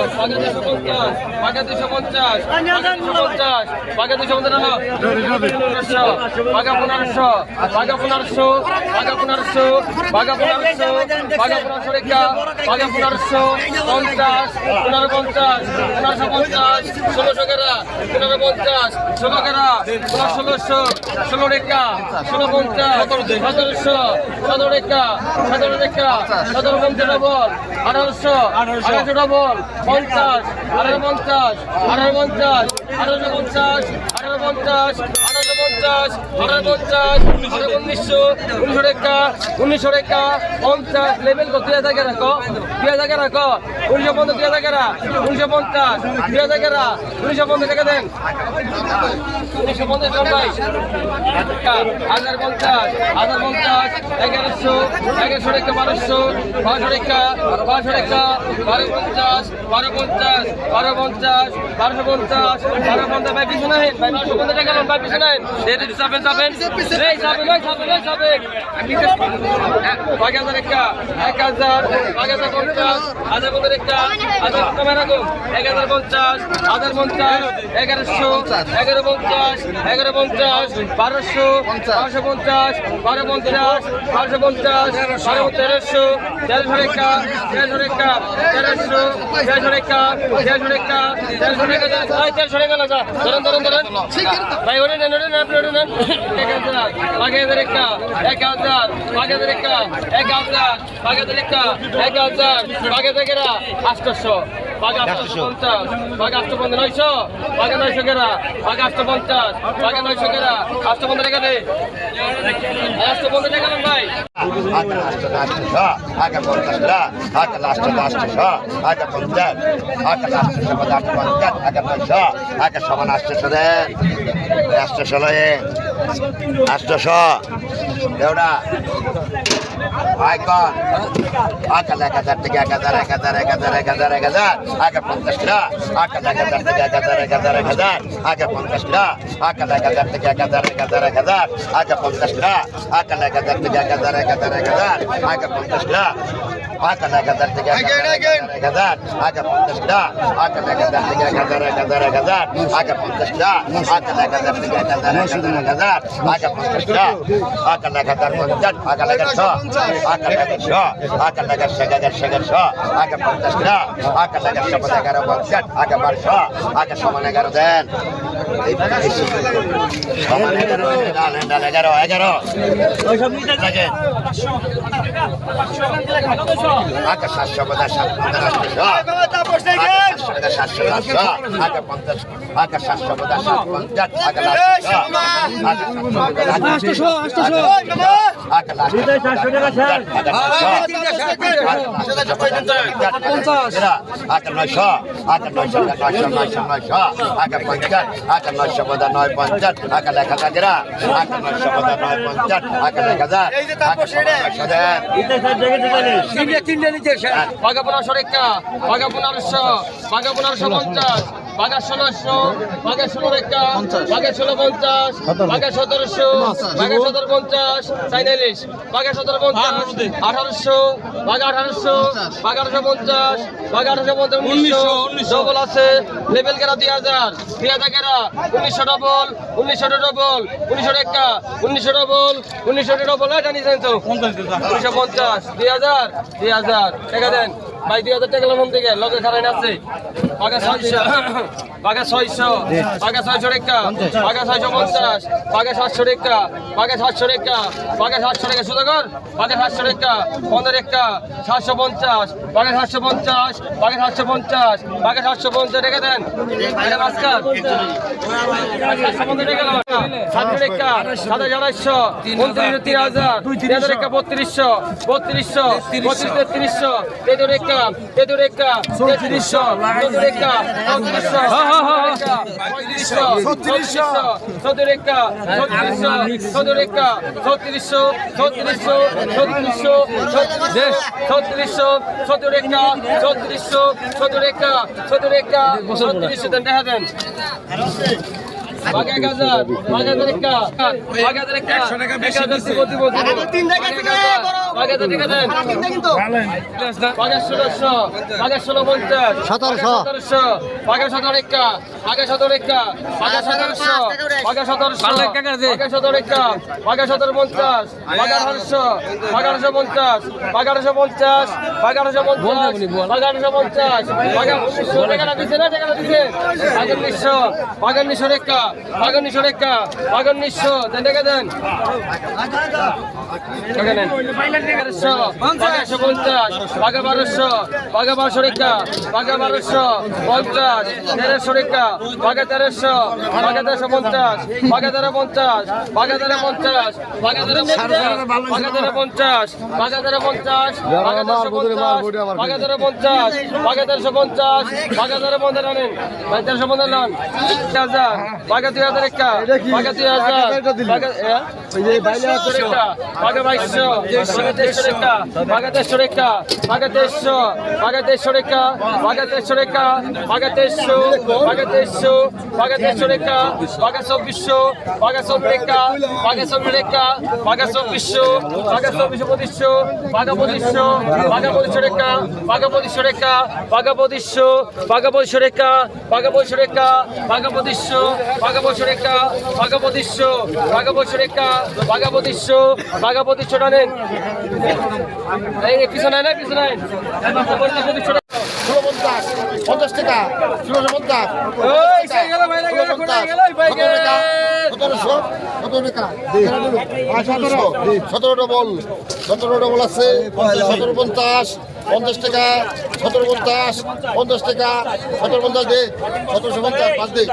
পাকা 250, পাকা 250, পাকা 250, পাকা 1500, পাকা 1500, পাকা 1500, পাকা 1500, পাকা 1500 রেখা, পাকা 1500, 50, 1550, 1550, 1600 কেরা, 1550, 16 কেরা, 1600, 16 রেখা, 1650, 1700, 17 রেখা, 17 রেখা, 1750 ডবল, 1800, 1800 ডবল, 50, 1850, 1850, 1850, 1850, 1850, 1850, 1900, 1900 রেখা, 1900 রেখা, 50, লেভেল কত 2000 কেরা কো 2000 কেরা কো 1950 2000 কেরা 1950 2000 কেরা 1950 টাকা দেন 1950 জন ভাই 1050 1050 1100 1100 রেখা 1200 1200 রেখা 1200 রেখা 1250 1250 1250 1250 1250 ভাই পিছু নাই ভাই 1250 টাকা লোন ভাই পিছু নাই এই যাবেন যাবেন এই যাবেন এই যাবেন এই যাবেন 1000 রেখা 1000 1050 1050 রেখা 1000 কমে রাখো 1050 1050 1100 1150 1150 1200 1250 1250 1250 1300 1300 রেখা 1300 রেখা 1300 1300 রেখা 1300 রেখা 1300 রেখা 1300 রেখা না ধরেন ধরেন ধরেন ভাই ওরে নেন আপনি ওরে নেন 1000 1000 রেখা 1000 1000 রেখা 1000 1000 রেখা 1000 1000 কেরা 800 বাঘা 850 বাঘা 900 বাঘা 900 কেরা বাঘা 850 বাঘা 900 কেরা 850 টাকা দে 850 টাকা দেন ভাই আগে লাস্ট 800 আগে 50 আগে লাস্ট 800 আগে 50 আগে লাস্ট 850 আগে 900 আগে সমান 800 দেন 800 লয়ে 800 দেওড়া আইকন আগে 1000 থেকে 1000 1000 1000 1000 1000 আগে 50 টাকা আগে 1000 থেকে 1000 1000 1000 আগে 50 টাকা আগে 1000 থেকে 1000 1000 1000 আগে 50 টাকা আগে 1000 থেকে 1000 1000 1000 আগে 50 টাকা আগে 1000 থেকে 1000 1000 আগে 50 টাকা আগে 1000 থেকে 1000 1000 1000 আগে 50 টাকা আগে 1000 থেকে 1000 1000 1000 আগে 50 টাকা আগে 1050 আগে 100 আগে 100 আগে 100 আগে 50 টাকা আগে 111 আগে 1200 আগে সমান 11 দেন সমান 11 11 11 ওই সব নিতে লাগে আগে 700 বাদা 700 আগে 50 আগে 700 বাদা 750 আগে বাঘা 1500 রেখা বাঘা 1500 বাঘা 1550 বাঘা 1600 বাঘা 16 রেখা বাঘা 1650 বাঘা 1700 বাঘা 1750 চাইনালিশ বাঘা 1750 1800 বাঘা 1800 বাঘা 1850 বাঘা 1850 1900 ডবল আছে লেভেল কেরা 2000 2000 কেরা 1900 ডবল 1900 ডবল 1900 রেখা 1900 ডবল 1900 ডবল এটা নিছেন তো 1950 2000 2000 টাকা দেন ভাই 2000 টাকা লোন থেকে লগে খারাই আছে বাঘা 600 বাঘা 600 বাঘা 600 রেখা বাঘা 650 বাঘা 700 রেখা বাঘা 700 রেখা বাঘা 700 রেখা সুদাগর বাঘা 700 রেখা 15 রেখা 750 বাঘা 750 বাঘা 750 বাঘা 750 টাকা দেন এটা মাস্কার 750 টাকা 700 রেখা 7400 29 3000 3000 রেখা 3200 3200 3300 তেদো রেখা 3300 তেদো রেখা 3400 চৌধুরী রেখা 3400 রেখা 3400 3400 3400 3400 চৌধুরী রেখা 3400 চৌধুরী রেখা 3400 দেন দেখা দেন বাঘ 1000 বাঘ 1000 একা বাঘ 1000 একা 1000 প্রতি প্রতি বাঘ 1000 টাকা দেন বাঘ 1600 বাঘ 1650 1700 বাঘ 17 একা বাঘ 17 একা বাঘ 1700 বাঘ 1700 বাঘ 17 একা বাঘ 1750 বাঘ 1800 বাঘ 1850 বাঘ 1850 বাঘ 1850 বাঘ 1850 বাঘ 1900 টাকা দিছে না টাকা দিছে বাঘ 1900 বাঘ 1900 টাকা বাঘ 1900 টাকা বাঘ 1900 দেন টাকা দেন টাকা নেন 1100 বাঘ 150 বাঘ 1200 বাঘ 1200 টাকা বাঘ 1200 50 1300 টাকা বাঘ 1300 বাঘ 1350 বাঘ 1350 বাঘ 1350 বাঘ 1350 বাঘ 1350 বাঘ 1350 বাঘ 1350 বাঘ 1350 বাঘ 1350 বাঘ 1350 আনেন ভাই 1350 নেন 1000 বাঘ 2000 টাকা বাঘ 2000 বাঘ ওই যে বাইরে টাকা বাঘ 2200 টাকা বাঘ 2300 টাকা বাঘ 2300 বাঘ 2300 টাকা বাঘ 2300 টাকা বাঘ 2300 বাঘ 2300 বাঘ 2300 টাকা বাঘ 2400 বাঘ 24 টাকা বাঘ 24 টাকা বাঘ 2400 বাঘ 2400 বাঘ 2500 বাঘ 2500 টাকা বাঘ 2500 টাকা বাঘ 2500 বাঘ 2500 টাকা বাঘ 2500 টাকা বাঘ 2500 বাঘ 2500 টাকা বাঘ 2500 বাঘ 2500 টাকা বাঘ 2500 বাঘ 2500 টানেন এই পিছনে না পিছনে 2500 টাকা 50 টাকা 1650 ওই সেই গেল বাইরে গেল কোনা গেল ভাই গেল 1700 টাকা 17 ডবল 17 ডবল আছে 1750 50 টাকা 1750 50 টাকা 1750 দে 1750 পাঁচ দে